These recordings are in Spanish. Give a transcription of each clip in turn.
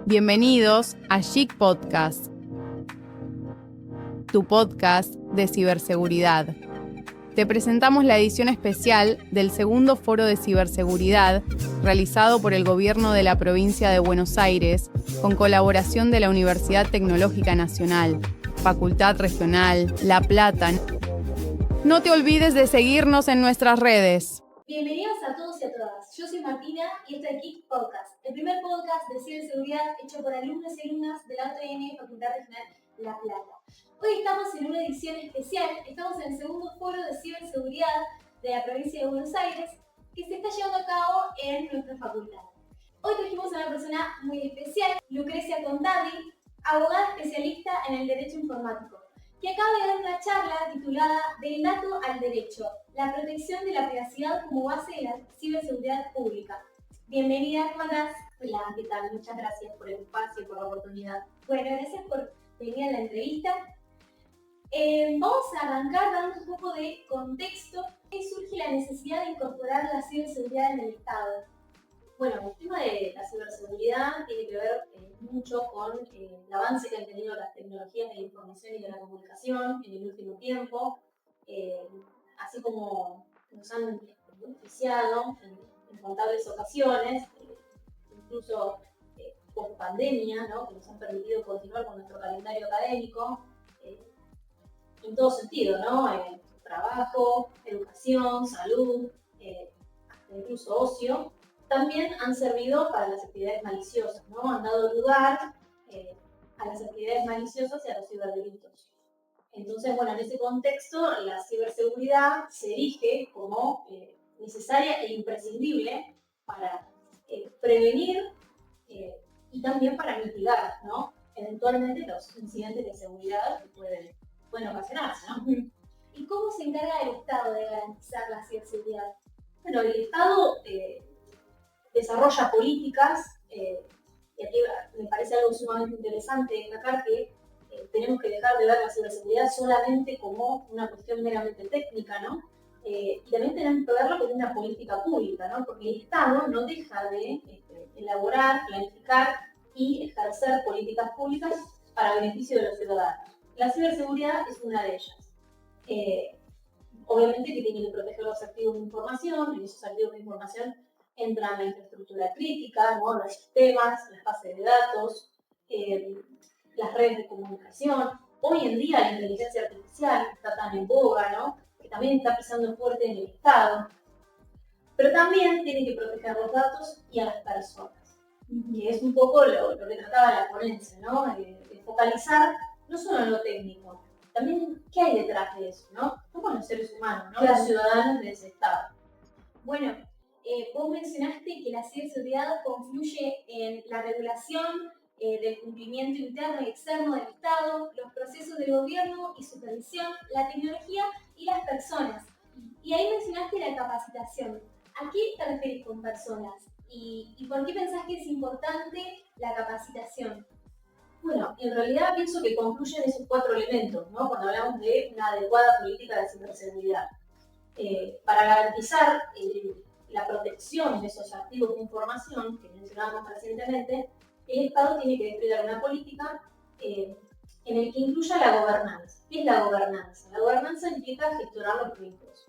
Bienvenidos a Chic Podcast, tu podcast de ciberseguridad. Te presentamos la edición especial del segundo Foro de Ciberseguridad realizado por el Gobierno de la Provincia de Buenos Aires con colaboración de la Universidad Tecnológica Nacional, Facultad Regional, La Plata. No te olvides de seguirnos en nuestras redes. Bienvenidos a todos y a todas. Yo soy Martina y este es Chic Podcast, el primer podcast de ciberseguridad hecho por alumnos y alumnas de la UTN Facultad Regional La Plata. Hoy estamos en una edición especial, estamos en el segundo foro de ciberseguridad de la provincia de Buenos Aires que se está llevando a cabo en nuestra facultad. Hoy trajimos a una persona muy especial, Lucrecia Contardi, abogada especialista en el derecho informático, que acaba de dar una charla titulada Del dato al derecho, la protección de la privacidad como base de la ciberseguridad pública. Bienvenida, ¿cómo andás? Hola, ¿qué tal? Muchas gracias por el espacio y por la oportunidad. Bueno, gracias por venir a la entrevista. Vamos a arrancar dando un poco de contexto. ¿Qué surge la necesidad de incorporar la ciberseguridad en el Estado? Bueno, el tema de la ciberseguridad tiene que ver mucho con el avance que han tenido las tecnologías de la información y de la comunicación en el último tiempo, así como nos han beneficiado en contables ocasiones, incluso post pandemia, ¿no? Que nos han permitido continuar con nuestro calendario académico en todo sentido, ¿no? Trabajo, educación, salud, hasta incluso ocio. También han servido para las actividades maliciosas, ¿no? Han dado lugar a las actividades maliciosas y a los ciberdelitos. Entonces, bueno, en ese contexto, la ciberseguridad se erige como necesaria e imprescindible para prevenir y también para mitigar, ¿no? Eventualmente los incidentes de seguridad que pueden ocasionarse, ¿no? ¿Y cómo se encarga el Estado de garantizar la ciberseguridad? Bueno, el Estado desarrolla políticas, y aquí me parece algo sumamente interesante destacar que tenemos que dejar de ver la ciberseguridad solamente como una cuestión meramente técnica, ¿no? Y también tenemos que verlo como una política pública, ¿no? Porque el Estado no deja de elaborar, planificar y ejercer políticas públicas para beneficio de los ciudadanos. La ciberseguridad es una de ellas. Obviamente que tiene que proteger los activos de información, y esos activos de información entran la infraestructura crítica, ¿no? Los sistemas, las bases de datos, las redes de comunicación. Hoy en día la inteligencia artificial está tan en boga, ¿no? Que también está pisando fuerte en el Estado. Pero también tiene que proteger los datos y a las personas, que es un poco lo que trataba la ponencia, ¿no? De focalizar no solo en lo técnico, también qué hay detrás de eso, ¿no? Somos los seres humanos, ¿no? Claro. Los ciudadanos de ese Estado. Bueno, vos mencionaste que la ciberseguridad confluye en la regulación del cumplimiento interno y externo del Estado, los procesos del gobierno y supervisión, la tecnología y las personas. Y ahí mencionaste la capacitación. ¿A qué te refieres con personas? ¿Y por qué pensás que es importante la capacitación? Bueno, en realidad pienso que concluyen esos cuatro elementos, ¿no? Cuando hablamos de una adecuada política de ciberseguridad. Para garantizar la protección de esos activos de información que mencionábamos recientemente, el Estado tiene que desplegar una política en el que incluya la gobernanza. ¿Qué es la gobernanza? La gobernanza implica gestionar los riesgos.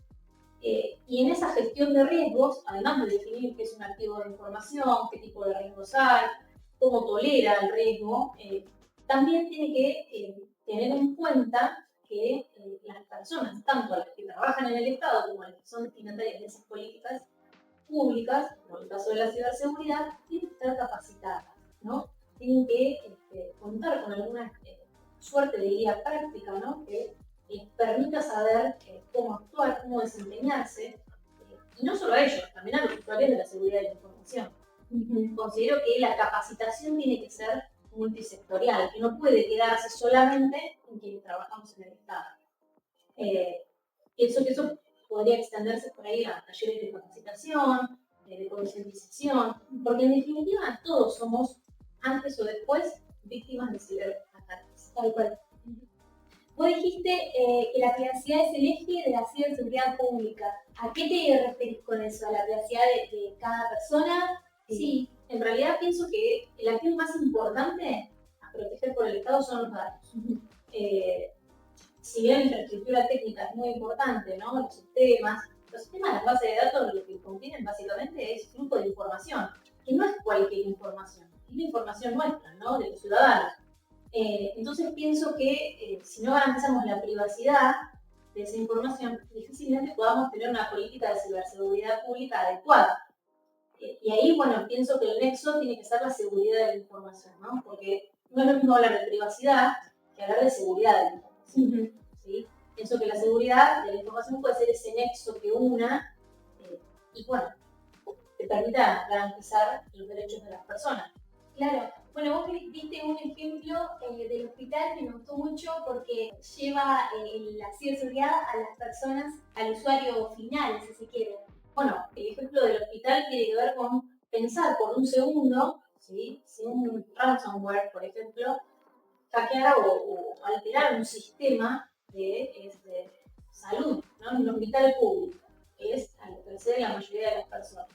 Y en esa gestión de riesgos, además de definir qué es un activo de información, qué tipo de riesgos hay, cómo tolera el riesgo, también tiene que tener en cuenta que las personas, tanto las que trabajan en el Estado como las que son destinatarias de esas políticas públicas, como en el caso de la ciberseguridad, tienen que estar capacitadas, ¿no? Tienen que contar con alguna suerte de guía práctica, ¿no? Que les permita saber cómo actuar, cómo desempeñarse, y no solo a ellos, también a los usuarios de la seguridad de la información. Considero que la capacitación tiene que ser multisectorial, que no puede quedarse solamente en quienes trabajamos en el Estado. Pienso que eso podría extenderse por ahí a talleres de capacitación, de concientización, porque en definitiva todos somos, antes o después, víctimas de ciberataques. Tal cual. Vos dijiste que la privacidad es el eje de la ciberseguridad pública. ¿A qué te referís con eso? ¿A la privacidad de cada persona? Sí, En realidad pienso que el activo más importante a proteger por el Estado son los datos. Si bien la infraestructura técnica es muy importante, ¿no? Los sistemas, las bases de datos lo que contienen básicamente es flujo de información, que no es cualquier información, es la información nuestra, ¿no? De los ciudadanos. Entonces pienso que si no garantizamos la privacidad de esa información, difícilmente podamos tener una política de ciberseguridad pública adecuada. Y ahí, bueno, pienso que el nexo tiene que ser la seguridad de la información, ¿no? Porque no es lo mismo hablar de privacidad que hablar de seguridad de la información. ¿Sí? Pienso que la seguridad de la información puede ser ese nexo que una y, bueno, te permita garantizar los derechos de las personas. Claro. Bueno, vos diste un ejemplo del hospital que me gustó mucho porque lleva la ciberseguridad a las personas, al usuario final, si se quiere. Bueno, el ejemplo del hospital tiene que ver con pensar por un segundo, ¿sí? Si un ransomware, por ejemplo, hackeara o alterar un sistema de salud, ¿no? En un hospital público, que es a lo que accede la mayoría de las personas,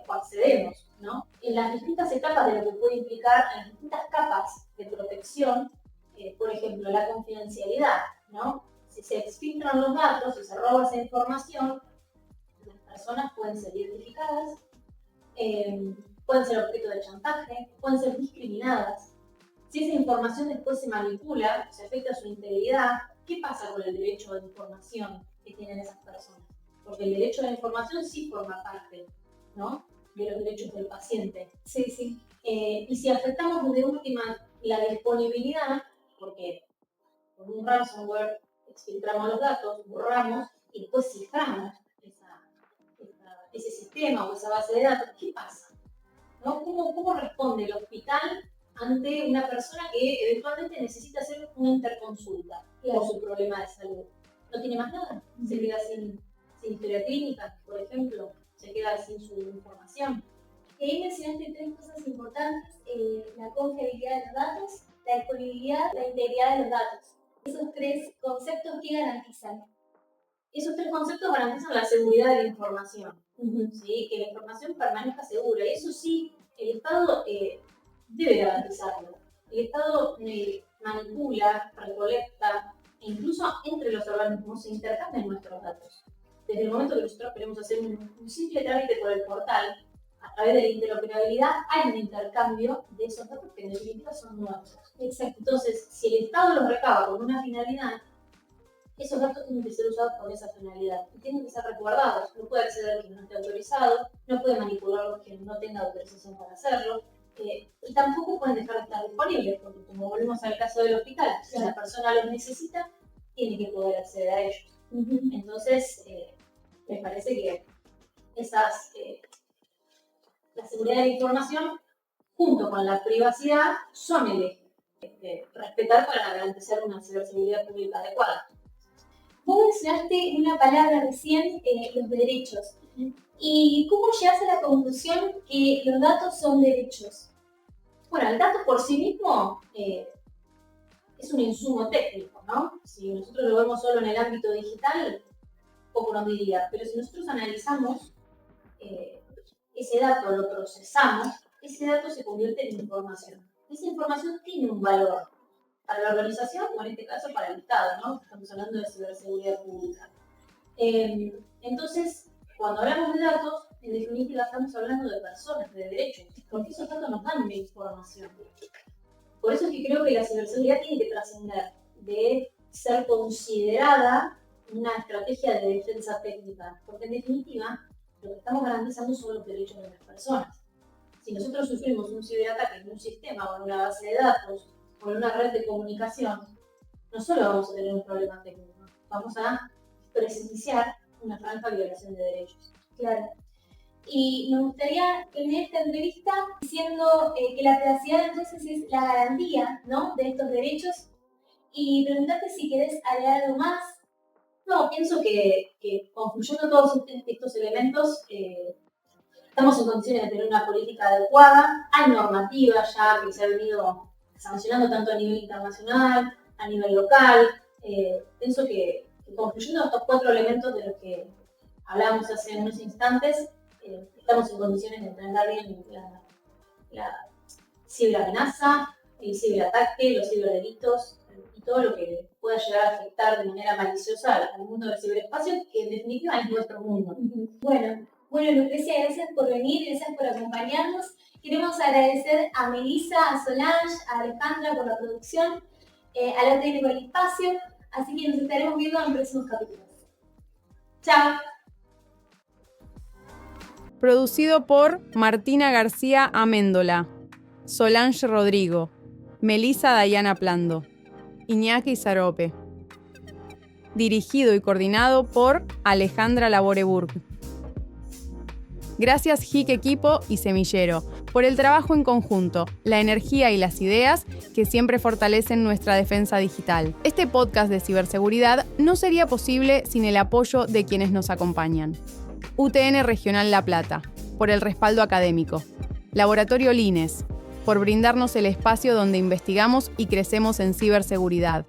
o accedemos, ¿no? En las distintas etapas de lo que puede implicar, en las distintas capas de protección, por ejemplo, la confidencialidad, ¿no? Si se exfiltran los datos, si se roba esa información, las personas pueden ser identificadas, pueden ser objeto de chantaje, pueden ser discriminadas. Si esa información después se manipula, se afecta su integridad, ¿qué pasa con el derecho de información que tienen esas personas? Porque el derecho de la información sí forma parte, ¿no?, de los derechos del paciente. Sí, sí. Y si afectamos de última la disponibilidad, porque con un ransomware exfiltramos los datos, borramos y después ciframos ese sistema o esa base de datos, ¿qué pasa? ¿No? ¿Cómo responde el hospital ante una persona que eventualmente necesita hacer una interconsulta por su problema de salud? No tiene más nada, se queda sin historia clínica, por ejemplo, se queda sin su información. Y ahí mencionaste tres cosas importantes: la confiabilidad de los datos, la disponibilidad, la integridad de los datos. Esos tres conceptos, ¿qué garantizan? Esos tres conceptos garantizan la seguridad de la información, ¿sí? Que la información permanezca segura. Y eso sí, el Estado debe garantizarlo. El Estado manipula, recolecta, e incluso entre los organismos se intercambian nuestros datos. Desde el momento que nosotros queremos hacer un simple trámite por el portal, a través de la interoperabilidad hay un intercambio de esos datos que en definitiva son nuestros. Exacto. Entonces, si el Estado los recaba con una finalidad, esos datos tienen que ser usados con esa finalidad y tienen que ser resguardados. No puede acceder quien no esté autorizado, no puede manipularlos quien no tenga autorización para hacerlo, y tampoco pueden dejar de estar disponibles, porque como volvemos al caso del hospital, si la persona los necesita, tiene que poder acceder a ellos. Entonces, me parece que la seguridad de la información junto con la privacidad son el eje. Respetar para garantizar una ciberseguridad pública adecuada. Vos mencionaste una palabra recién, los derechos. ¿Y cómo llegas a la conclusión que los datos son derechos? Bueno, el dato por sí mismo es un insumo técnico, ¿no? Si nosotros lo vemos solo en el ámbito digital, poco nos diría. Pero si nosotros analizamos ese dato, lo procesamos, ese dato se convierte en información. Esa información tiene un valor para la organización, o en este caso para el Estado, ¿no? Estamos hablando de ciberseguridad pública. Entonces, cuando hablamos de datos, en definitiva estamos hablando de personas, de derechos, porque esos datos nos dan una información. Por eso es que creo que la ciberseguridad tiene que trascender de ser considerada una estrategia de defensa técnica, porque en definitiva lo que estamos garantizando son los derechos de las personas. Si nosotros sufrimos un ciberataque en un sistema o en una base de datos o en una red de comunicación, no solo vamos a tener un problema técnico, vamos a presenciar una franca violación de derechos. Claro. Y me gustaría terminar esta entrevista diciendo que la privacidad entonces es la garantía, ¿no?, de estos derechos, y preguntarte si querés agregar algo más. No, pienso que concluyendo todos estos elementos, estamos en condiciones de tener una política adecuada. Hay normativa ya que se ha venido sancionando tanto a nivel internacional, a nivel local. Pienso que concluyendo estos cuatro elementos de los que hablamos hace unos instantes, estamos en condiciones de enfrentar bien la ciberamenaza, el ciberataque, los ciberdelitos y todo lo que pueda llegar a afectar de manera maliciosa al mundo del ciberespacio, que en definitiva es nuestro mundo. Bueno, Lucrecia, gracias por venir, gracias por acompañarnos. Queremos agradecer a Melissa, a Solange, a Alejandra por la producción, a la ATN por el espacio, así que nos estaremos viendo en próximos capítulos. Chao. Producido por Martina García Améndola, Solange Rodrigo, Melissa Dayana Plando, Iñaki Zarope. Dirigido y coordinado por Alejandra Laboreburg. Gracias HIC Equipo y Semillero por el trabajo en conjunto, la energía y las ideas que siempre fortalecen nuestra defensa digital. Este podcast de ciberseguridad no sería posible sin el apoyo de quienes nos acompañan. UTN Regional La Plata, por el respaldo académico. Laboratorio Lines, por brindarnos el espacio donde investigamos y crecemos en ciberseguridad.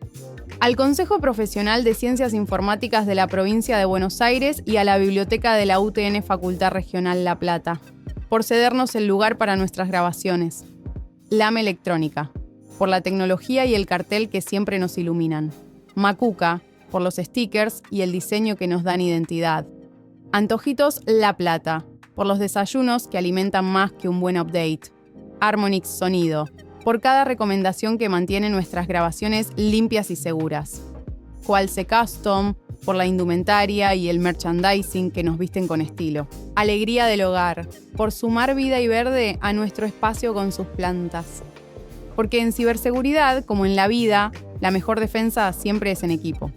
Al Consejo Profesional de Ciencias Informáticas de la Provincia de Buenos Aires y a la Biblioteca de la UTN Facultad Regional La Plata, por cedernos el lugar para nuestras grabaciones. LAM Electrónica, por la tecnología y el cartel que siempre nos iluminan. Macuca, por los stickers y el diseño que nos dan identidad. Antojitos La Plata, por los desayunos que alimentan más que un buen update. Harmonix Sonido, por cada recomendación que mantiene nuestras grabaciones limpias y seguras. Qualce Custom, por la indumentaria y el merchandising que nos visten con estilo. Alegría del Hogar, por sumar vida y verde a nuestro espacio con sus plantas. Porque en ciberseguridad, como en la vida, la mejor defensa siempre es en equipo.